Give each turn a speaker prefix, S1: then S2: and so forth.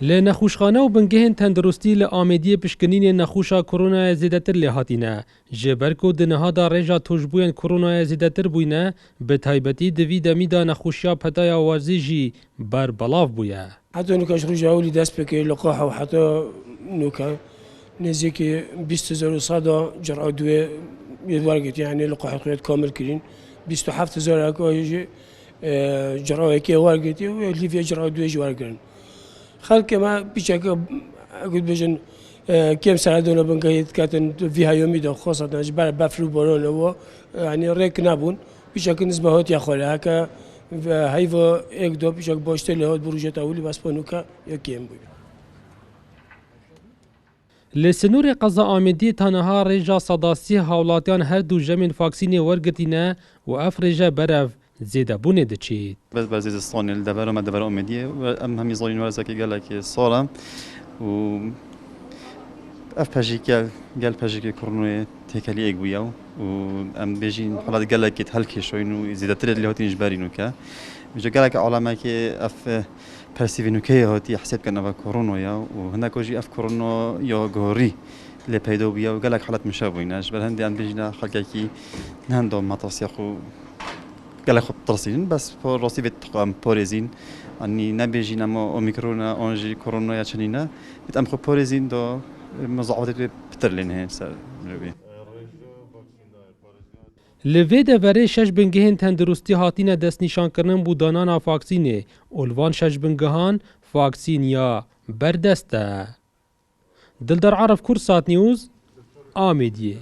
S1: لی نخوشخانه و بنگهن تندرستی لی آمیدی پشکنین نخوشا کرونا زیادتر لی هاتینه. جبرکو دنها دا رجا توجبوین کرونا زیادتر بوینه به تایبتی دوی دمیدا نخوشیا پتایا وازیجی بر بلاف بویه.
S2: حتی نکاش رجا اولی دست بکه لقاح و حتی نکا نزدیک 20,100 جرعه دوی یدوارگت یعنی لقاح خیلی کامل کردین 27,000 اکای جرعه کی وارگتی و لیفی جرعه دوی جوارگرن. خلق ما بیشتر اقول بجن كم ساعدونا بنقيد كاتن فيها يومي ده خاصة جبال بافلو بارون هو يعني ريك نابون بيشك نسبة هات يخلى هكا هيفا اقدر بيشك باشتري هات بروجة أولي بس بنوكا يكيم بي.
S1: لسنور قضا آمدی تنها رجا صداسی حولاتیان هر دو جمین فاکسینی ورگتینه و اف رجا برف زیده بونه دچید.
S3: بس بعضی استانی الدبر ما دبر آمدیه و ام همی زالین ورزه که گله که سالم و اف گل پژیک کرونوی تکلی اگویاو و ام بیشین حالا گله که هل کشوین و زیاده تر لیهاتین جبرینو که میشه گله که عالمه که اف پرسیوینو که هاتی حساب کنه با کرونا یا و هنگاه جی اف کرونا یا گوری لپیدو بیا و گله که حالت مشابهینش بر هندی ام بیشین خالقی کی نهندم متاسیخو گله خب ترسین بس پر راستی به تقام پارزین انی نبیجین اما اومیکرون آنجی کرونا یا چنینه بیت ام خب پارزین دو مزعوجات بترلین هن سر روی.
S1: لوی دوره شش بنگهن تندرستی هاتین دست نشان کردن بودانان فاکسینه اولوان شش بنگهان فاکسین یا بردسته. دلدار عرف کورسات نیوز آمیدیه.